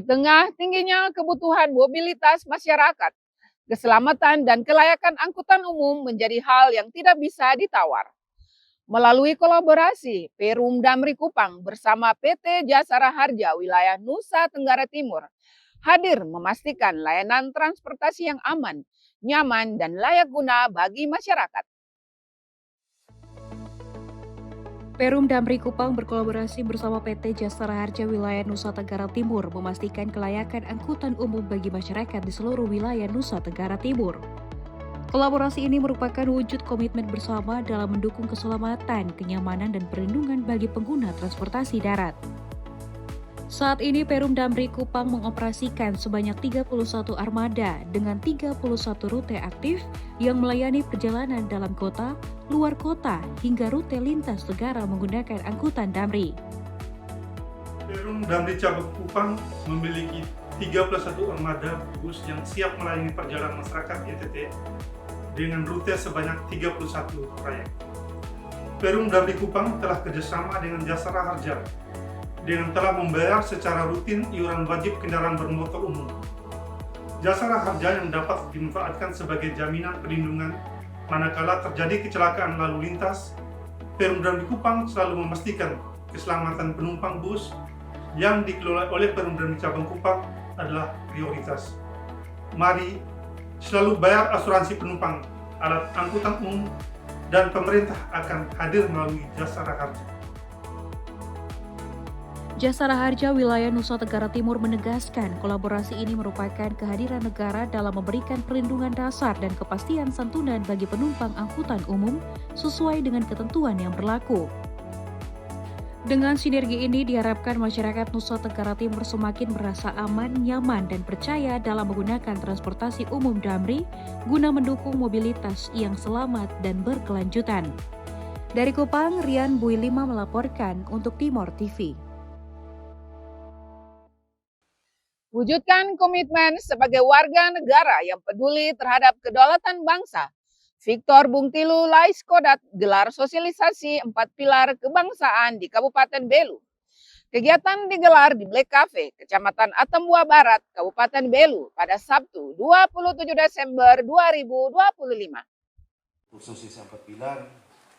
tengah tingginya kebutuhan mobilitas masyarakat, keselamatan dan kelayakan angkutan umum menjadi hal yang tidak bisa ditawar. Melalui kolaborasi, Perum Damri Kupang bersama PT Jasara Harja wilayah Nusa Tenggara Timur hadir memastikan layanan transportasi yang aman, nyaman, dan layak guna bagi masyarakat. Perum Damri Kupang berkolaborasi bersama PT Jasara Harja wilayah Nusa Tenggara Timur memastikan kelayakan angkutan umum bagi masyarakat di seluruh wilayah Nusa Tenggara Timur. Kolaborasi ini merupakan wujud komitmen bersama dalam mendukung keselamatan, kenyamanan, dan perlindungan bagi pengguna transportasi darat. Saat ini Perum Damri Kupang mengoperasikan sebanyak 31 armada dengan 31 rute aktif yang melayani perjalanan dalam kota, luar kota, hingga rute lintas negara menggunakan angkutan Damri. Perum Damri Cabang Kupang memiliki 31 armada bus yang siap melayani perjalanan masyarakat NTT dengan rute sebanyak 31 trayek. Perum Damri Kupang telah kerjasama dengan Jasara Harja dengan telah membayar secara rutin iuran wajib kendaraan bermotor umum. Jasara Harja yang dapat dimanfaatkan sebagai jaminan perlindungan manakala terjadi kecelakaan lalu lintas. Perum Damri Kupang selalu memastikan keselamatan penumpang bus yang dikelola oleh Perum Damri Cabang Kupang adalah prioritas. Mari selalu bayar asuransi penumpang, alat angkutan umum, dan pemerintah akan hadir melalui Jasara Harja. Jasara Harja wilayah Nusa Tenggara Timur menegaskan kolaborasi ini merupakan kehadiran negara dalam memberikan perlindungan dasar dan kepastian santunan bagi penumpang angkutan umum sesuai dengan ketentuan yang berlaku. Dengan sinergi ini diharapkan masyarakat Nusa Tenggara Timur semakin merasa aman, nyaman, dan percaya dalam menggunakan transportasi umum Damri guna mendukung mobilitas yang selamat dan berkelanjutan. Dari Kupang, Rian Bui 5 melaporkan untuk Timor TV. Wujudkan komitmen sebagai warga negara yang peduli terhadap kedaulatan bangsa. Victor Bungtilu Laiskodat gelar sosialisasi 4 pilar kebangsaan di Kabupaten Belu. Kegiatan digelar di Black Cafe, Kecamatan Atambua Barat, Kabupaten Belu pada Sabtu 27 Desember 2025. Sosialisasi 4 pilar.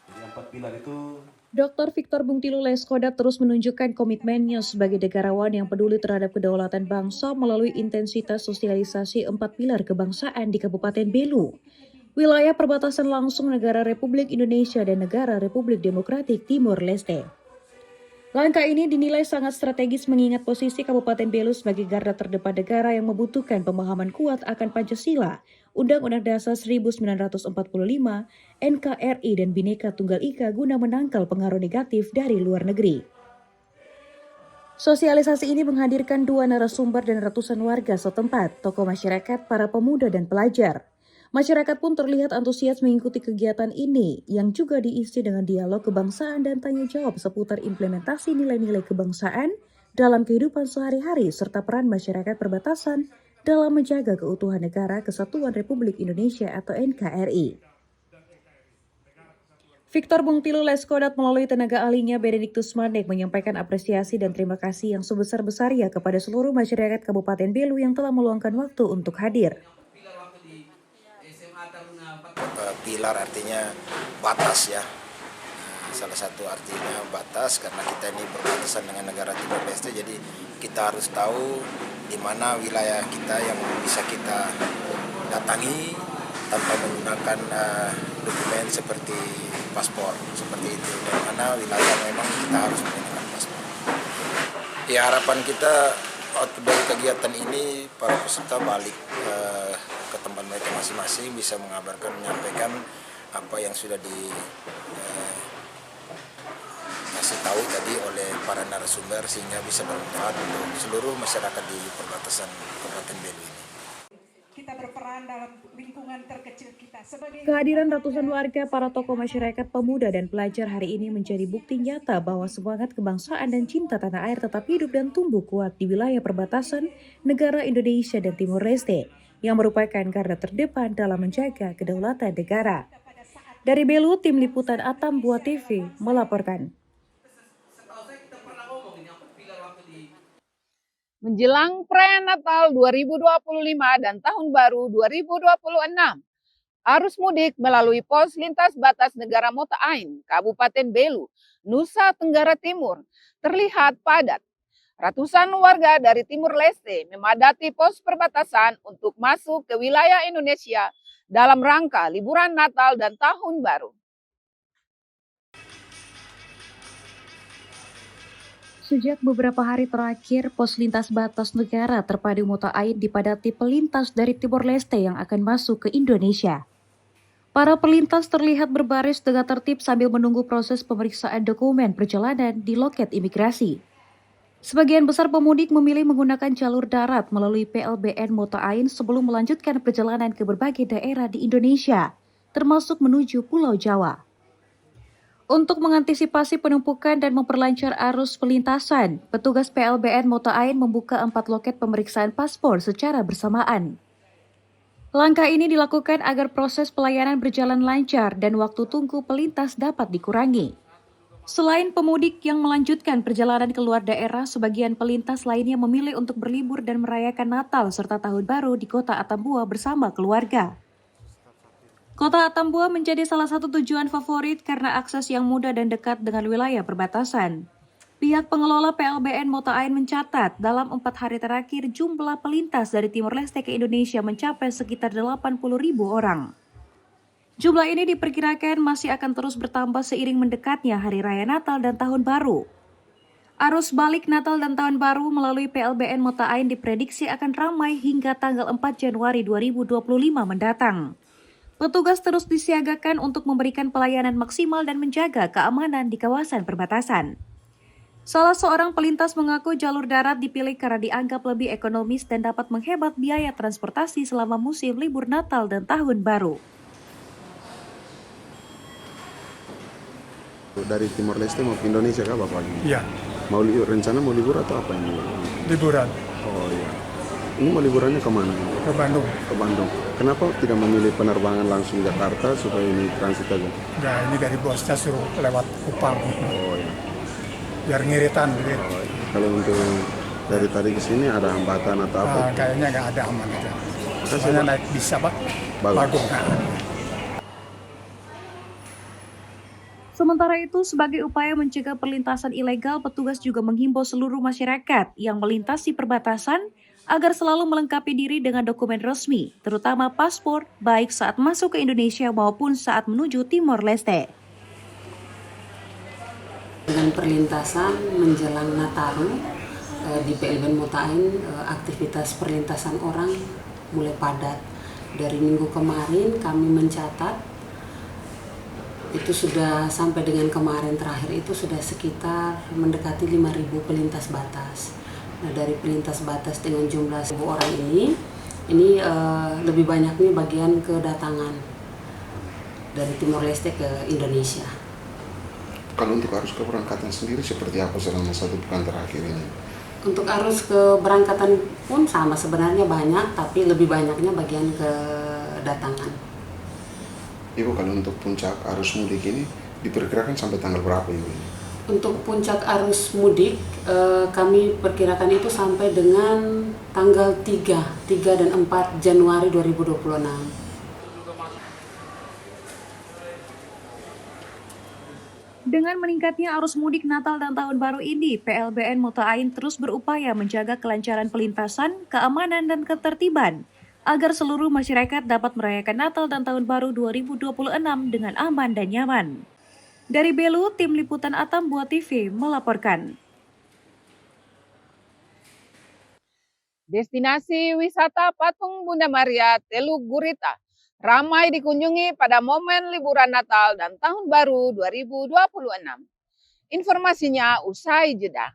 Jadi 4 pilar itu Dr. Victor Bungtilu Laiskodat terus menunjukkan komitmennya sebagai negarawan yang peduli terhadap kedaulatan bangsa melalui intensitas sosialisasi 4 pilar kebangsaan di Kabupaten Belu, wilayah perbatasan langsung negara Republik Indonesia dan negara Republik Demokratik Timor Leste. Langkah ini dinilai sangat strategis mengingat posisi Kabupaten Belu sebagai garda terdepan negara yang membutuhkan pemahaman kuat akan Pancasila, Undang-Undang Dasar 1945, NKRI, dan Bhinneka Tunggal Ika guna menangkal pengaruh negatif dari luar negeri. Sosialisasi ini menghadirkan 2 narasumber dan ratusan warga setempat, tokoh masyarakat, para pemuda, dan pelajar. Masyarakat pun terlihat antusias mengikuti kegiatan ini yang juga diisi dengan dialog kebangsaan dan tanya jawab seputar implementasi nilai-nilai kebangsaan dalam kehidupan sehari-hari serta peran masyarakat perbatasan dalam menjaga keutuhan negara Kesatuan Republik Indonesia atau NKRI. Victor Bungtilu Laiskodat melalui tenaga ahlinya Benediktus Mandek menyampaikan apresiasi dan terima kasih yang sebesar-besarnya kepada seluruh masyarakat Kabupaten Belu yang telah meluangkan waktu untuk hadir. Pilar artinya batas ya. Salah satu artinya batas karena kita ini berbatasan dengan negara Timor Leste, jadi kita harus tahu di mana wilayah kita yang bisa kita datangi tanpa menggunakan dokumen seperti paspor seperti itu, dan mana wilayah memang kita harus menggunakan paspor. Ya, harapan kita dari kegiatan ini para peserta balik ke tempat mereka masing-masing bisa mengabarkan, menyampaikan apa yang sudah dikasih tahu tadi oleh para narasumber sehingga bisa bermanfaat untuk seluruh masyarakat di perbatasan Kabupaten Belu ini. Kita berperan dalam lingkungan terkecil kita. Kehadiran ratusan warga, para tokoh masyarakat, pemuda, dan pelajar hari ini menjadi bukti nyata bahwa semangat kebangsaan dan cinta tanah air tetap hidup dan tumbuh kuat di wilayah perbatasan negara Indonesia dan Timor Leste, yang merupakan garda terdepan dalam menjaga kedaulatan negara. Dari Belu, Tim Liputan Atambua TV melaporkan. Menjelang perayaan Natal 2025 dan Tahun Baru 2026, arus mudik melalui pos lintas batas negara Mota Ain, Kabupaten Belu, Nusa Tenggara Timur, terlihat padat. Ratusan warga dari Timur Leste memadati pos perbatasan untuk masuk ke wilayah Indonesia dalam rangka liburan Natal dan Tahun Baru. Sejak beberapa hari terakhir, pos lintas batas negara terpadu Mota Ain dipadati pelintas dari Timor Leste yang akan masuk ke Indonesia. Para pelintas terlihat berbaris dengan tertib sambil menunggu proses pemeriksaan dokumen perjalanan di loket imigrasi. Sebagian besar pemudik memilih menggunakan jalur darat melalui PLBN Mota Ain sebelum melanjutkan perjalanan ke berbagai daerah di Indonesia, termasuk menuju Pulau Jawa. Untuk mengantisipasi penumpukan dan memperlancar arus pelintasan, petugas PLBN Mota Ain membuka 4 loket pemeriksaan paspor secara bersamaan. Langkah ini dilakukan agar proses pelayanan berjalan lancar dan waktu tunggu pelintas dapat dikurangi. Selain pemudik yang melanjutkan perjalanan ke luar daerah, sebagian pelintas lainnya memilih untuk berlibur dan merayakan Natal serta Tahun Baru di Kota Atambua bersama keluarga. Kota Atambua menjadi salah satu tujuan favorit karena akses yang mudah dan dekat dengan wilayah perbatasan. Pihak pengelola PLBN Mota Ain mencatat dalam 4 hari terakhir jumlah pelintas dari Timor Leste ke Indonesia mencapai sekitar 80.000 orang. Jumlah ini diperkirakan masih akan terus bertambah seiring mendekatnya Hari Raya Natal dan Tahun Baru. Arus balik Natal dan Tahun Baru melalui PLBN Mota Ain diprediksi akan ramai hingga tanggal 4 Januari 2025 mendatang. Petugas terus disiagakan untuk memberikan pelayanan maksimal dan menjaga keamanan di kawasan perbatasan. Salah seorang pelintas mengaku jalur darat dipilih karena dianggap lebih ekonomis dan dapat menghemat biaya transportasi selama musim libur Natal dan Tahun Baru. Dari Timor Leste mau ke Indonesia kah Bapak? Iya, Rencana mau libur atau apa ini? liburan Oh iya. Ini mau liburannya kemana? ke Bandung. Ke Bandung. Kenapa tidak memilih penerbangan langsung Jakarta supaya ini transit aja? Nah, ini dari bosnya suruh lewat Kupang, Oh iya. biar ngiritan gitu. Oh, iya. Kalau untuk dari tadi ke sini ada hambatan atau apa? Kayaknya nggak ada aman aja. Makasih, Soalnya Pak. naik bisa, Pak. Bagus. Bagus. Sementara itu, sebagai upaya mencegah perlintasan ilegal, petugas juga menghimbau seluruh masyarakat yang melintasi perbatasan agar selalu melengkapi diri dengan dokumen resmi, terutama paspor, baik saat masuk ke Indonesia maupun saat menuju Timor Leste. Dengan perlintasan menjelang Nataru di PLBN Mota Ain, aktivitas perlintasan orang mulai padat. Dari minggu kemarin kami mencatat itu sudah sampai dengan kemarin terakhir itu sudah sekitar mendekati 5.000 pelintas batas. Nah, dari pelintas batas dengan jumlah 1.000 orang ini lebih banyak nih bagian kedatangan dari Timor Leste ke Indonesia. Kalau untuk arus keberangkatan sendiri seperti apa selama 1 pekan terakhir ini? Untuk arus keberangkatan pun sama sebenarnya banyak, tapi lebih banyaknya bagian kedatangan. Ibu, kalau untuk puncak arus mudik ini diperkirakan sampai tanggal berapa Ibu? Untuk puncak arus mudik kami perkirakan itu sampai dengan tanggal 3 dan 4 Januari 2026. Dengan meningkatnya arus mudik Natal dan Tahun Baru ini, PLBN Mota Ain terus berupaya menjaga kelancaran pelintasan, keamanan, dan ketertiban agar seluruh masyarakat dapat merayakan Natal dan Tahun Baru 2026 dengan aman dan nyaman. Dari Belu, Tim Liputan Atambua TV melaporkan. Destinasi wisata Patung Bunda Maria Teluk Gurita ramai dikunjungi pada momen liburan Natal dan Tahun Baru 2026. Informasinya usai jeda.